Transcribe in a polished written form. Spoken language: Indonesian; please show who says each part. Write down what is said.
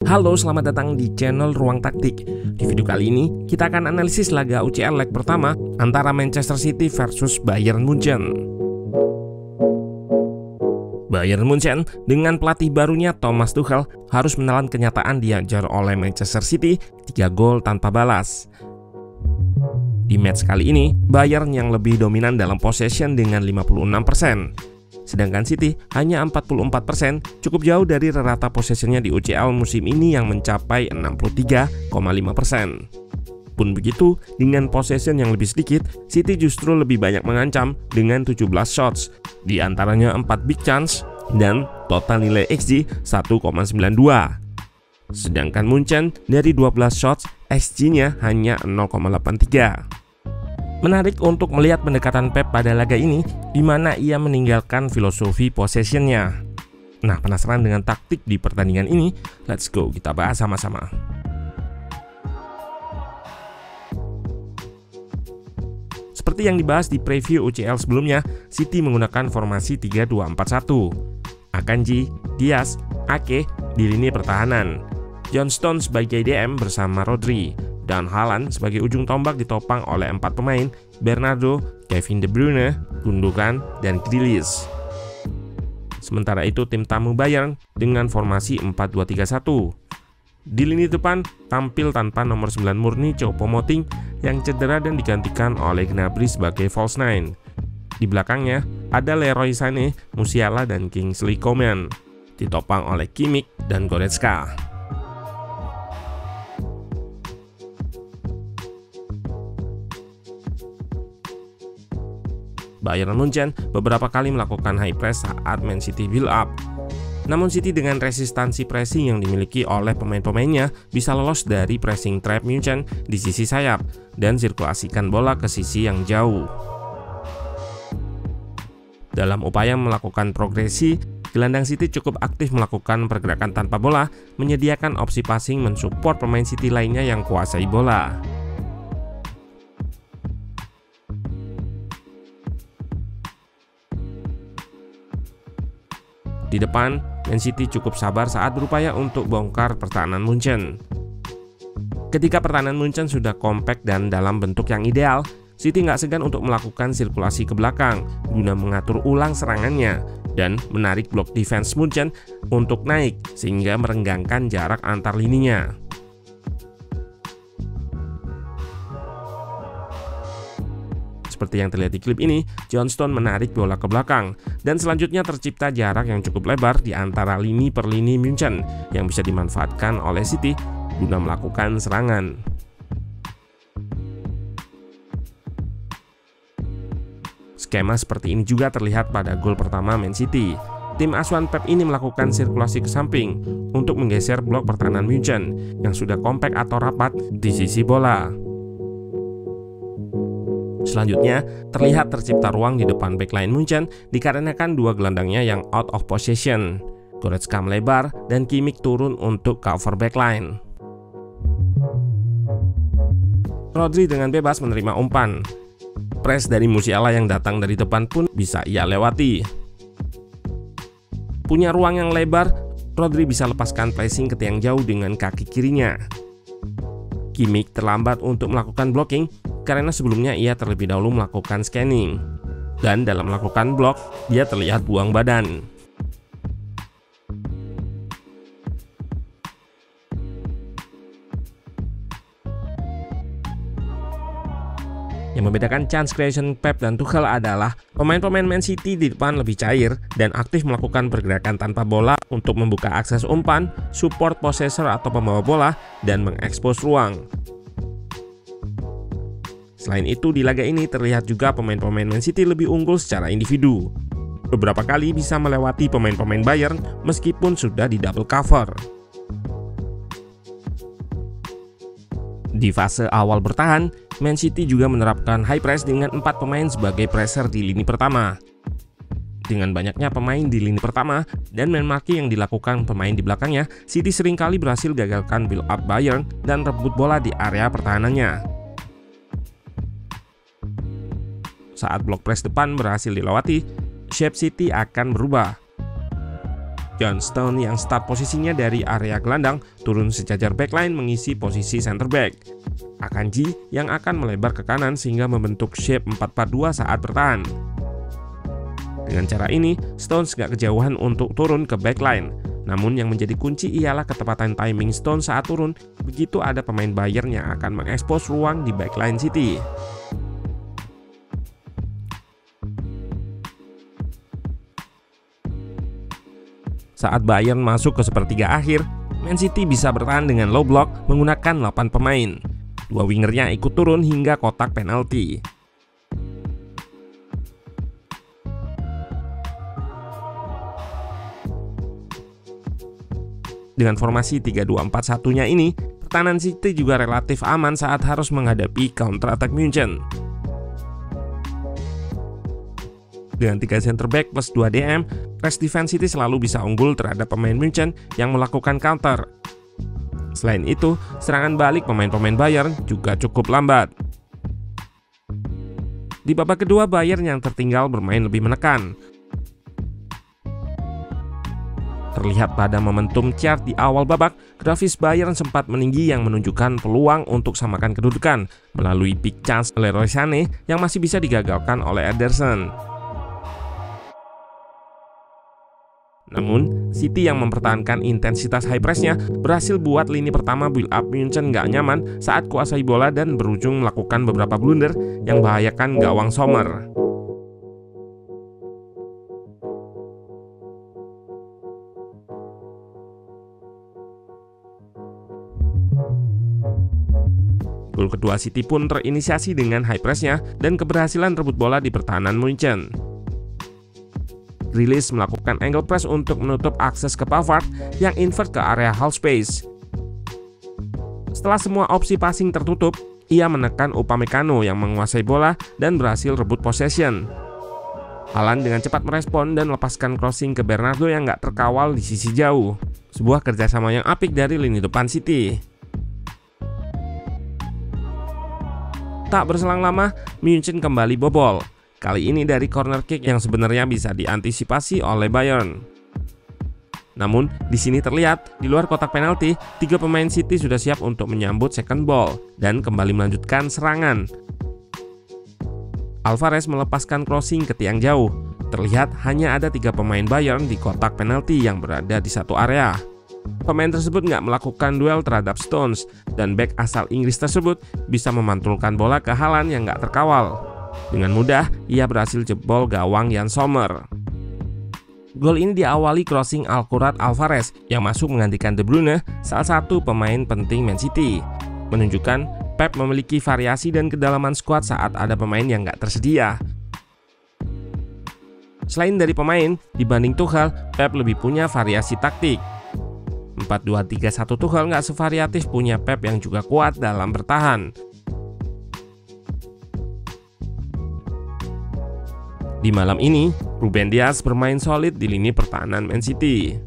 Speaker 1: Halo, selamat datang di channel Ruang Taktik. Di video kali ini, kita akan analisis laga UCL leg pertama antara Manchester City versus Bayern Munchen. Bayern Munchen dengan pelatih barunya Thomas Tuchel harus menelan kenyataan diajar oleh Manchester City 3 gol tanpa balas. Di match kali ini, Bayern yang lebih dominan dalam possession dengan 56%. Sedangkan City hanya 44%, cukup jauh dari rata possessionnya di UCL musim ini yang mencapai 63,5%. Pun begitu, dengan possession yang lebih sedikit, City justru lebih banyak mengancam dengan 17 shots, di antaranya 4 big chance dan total nilai XG 1,92. Sedangkan Munchen dari 12 shots, XG-nya hanya 0,83. Menarik untuk melihat pendekatan Pep pada laga ini, di mana ia meninggalkan filosofi possession-nya. Nah, penasaran dengan taktik di pertandingan ini? Let's go, kita bahas sama-sama. Seperti yang dibahas di preview UCL sebelumnya, City menggunakan formasi 3-2-4-1. Akanji, Diaz, Ake di lini pertahanan, John Stones sebagai DM bersama Rodri, dan Haaland sebagai ujung tombak ditopang oleh 4 pemain, Bernardo, Kevin De Bruyne, Gundogan, dan Grealish. Sementara itu tim tamu Bayern dengan formasi 4-2-3-1. Di lini depan tampil tanpa nomor 9 murni Choupo-Moting yang cedera dan digantikan oleh Gnabry sebagai false nine. Di belakangnya ada Leroy Sané, Musiala, dan Kingsley Coman, ditopang oleh Kimmich dan Goretzka. Bayern Munchen beberapa kali melakukan high press saat Man City build up. Namun City dengan resistansi pressing yang dimiliki oleh pemain-pemainnya bisa lolos dari pressing trap Munchen di sisi sayap dan sirkulasikan bola ke sisi yang jauh. Dalam upaya melakukan progresi, gelandang City cukup aktif melakukan pergerakan tanpa bola, menyediakan opsi passing mensupport pemain City lainnya yang kuasai bola. Di depan, Man City cukup sabar saat berupaya untuk bongkar pertahanan Munchen. Ketika pertahanan Munchen sudah kompak dan dalam bentuk yang ideal, City nggak segan untuk melakukan sirkulasi ke belakang guna mengatur ulang serangannya dan menarik blok defense Munchen untuk naik sehingga merenggangkan jarak antar lininya. Seperti yang terlihat di klip ini, John Stones menarik bola ke belakang dan selanjutnya tercipta jarak yang cukup lebar di antara lini per lini Munchen yang bisa dimanfaatkan oleh City guna melakukan serangan. Skema seperti ini juga terlihat pada gol pertama Man City. Tim asuhan Pep ini melakukan sirkulasi ke samping untuk menggeser blok pertahanan Munchen yang sudah kompak atau rapat di sisi bola. Selanjutnya, terlihat tercipta ruang di depan backline Munchen dikarenakan dua gelandangnya yang out of possession. Goretzka melebar dan Kimmich turun untuk cover backline. Rodri dengan bebas menerima umpan. Press dari Musiala yang datang dari depan pun bisa ia lewati. Punya ruang yang lebar, Rodri bisa lepaskan pressing ke tiang jauh dengan kaki kirinya. Kimmich terlambat untuk melakukan blocking karena sebelumnya ia terlebih dahulu melakukan scanning. Dan dalam melakukan blok, dia terlihat buang badan. Yang membedakan chance creation Pep dan Tuchel adalah pemain-pemain Man City di depan lebih cair dan aktif melakukan pergerakan tanpa bola untuk membuka akses umpan, support possessor atau pembawa bola, dan mengekspos ruang. Selain itu, di laga ini terlihat juga pemain-pemain Man City lebih unggul secara individu. Beberapa kali bisa melewati pemain-pemain Bayern meskipun sudah di double cover. Di fase awal bertahan, Man City juga menerapkan high press dengan 4 pemain sebagai pressure di lini pertama. Dengan banyaknya pemain di lini pertama dan man marking yang dilakukan pemain di belakangnya, City seringkali berhasil gagalkan build up Bayern dan rebut bola di area pertahanannya. Saat blok press depan berhasil dilewati, shape City akan berubah. John Stones yang start posisinya dari area gelandang turun sejajar backline mengisi posisi center back. Akanji yang akan melebar ke kanan sehingga membentuk shape 4-4-2 saat bertahan. Dengan cara ini, Stones gak kejauhan untuk turun ke backline. Namun yang menjadi kunci ialah ketepatan timing Stones saat turun begitu ada pemain Bayern yang akan mengekspos ruang di backline City. Saat Bayern masuk ke sepertiga akhir, Man City bisa bertahan dengan low block menggunakan 8 pemain. Dua wingernya ikut turun hingga kotak penalti. Dengan formasi 3-2-4-1-nya ini, pertahanan City juga relatif aman saat harus menghadapi counter attack Munchen. Dengan 3 center back plus 2 DM, rest defense City selalu bisa unggul terhadap pemain Munchen yang melakukan counter. Selain itu, serangan balik pemain-pemain Bayern juga cukup lambat. Di babak kedua, Bayern yang tertinggal bermain lebih menekan. Terlihat pada momentum chart di awal babak, grafis Bayern sempat meninggi yang menunjukkan peluang untuk samakan kedudukan melalui big chance Leroy Sané yang masih bisa digagalkan oleh Ederson. Namun, City yang mempertahankan intensitas high press-nya berhasil buat lini pertama build up Munchen nggak nyaman saat kuasai bola dan berujung melakukan beberapa blunder yang membahayakan gawang Sommer. Gol kedua City pun terinisiasi dengan high press-nya dan keberhasilan rebut bola di pertahanan Munchen. Grealish melakukan angle press untuk menutup akses ke Pavard yang invert ke area half space. Setelah semua opsi passing tertutup, ia menekan Upamecano yang menguasai bola dan berhasil rebut possession. Haaland dengan cepat merespon dan lepaskan crossing ke Bernardo yang gak terkawal di sisi jauh. Sebuah kerjasama yang apik dari lini depan City. Tak berselang lama, Munchen kembali bobol. Kali ini dari corner kick yang sebenarnya bisa diantisipasi oleh Bayern. Namun, di sini terlihat di luar kotak penalti, 3 pemain City sudah siap untuk menyambut second ball dan kembali melanjutkan serangan. Alvarez melepaskan crossing ke tiang jauh. Terlihat hanya ada 3 pemain Bayern di kotak penalti yang berada di satu area. Pemain tersebut nggak melakukan duel terhadap Stones dan bek asal Inggris tersebut bisa memantulkan bola ke Haaland yang nggak terkawal. Dengan mudah, ia berhasil jebol gawang Jan Sommer. Gol ini diawali crossing akurat Alvarez yang masuk menggantikan De Bruyne, salah satu pemain penting Man City. Menunjukkan Pep memiliki variasi dan kedalaman skuad saat ada pemain yang nggak tersedia. Selain dari pemain, dibanding Tuchel, Pep lebih punya variasi taktik. 4-2-3-1 Tuchel nggak sevariatif punya Pep yang juga kuat dalam bertahan. Di malam ini, Ruben Dias bermain solid di lini pertahanan Man City.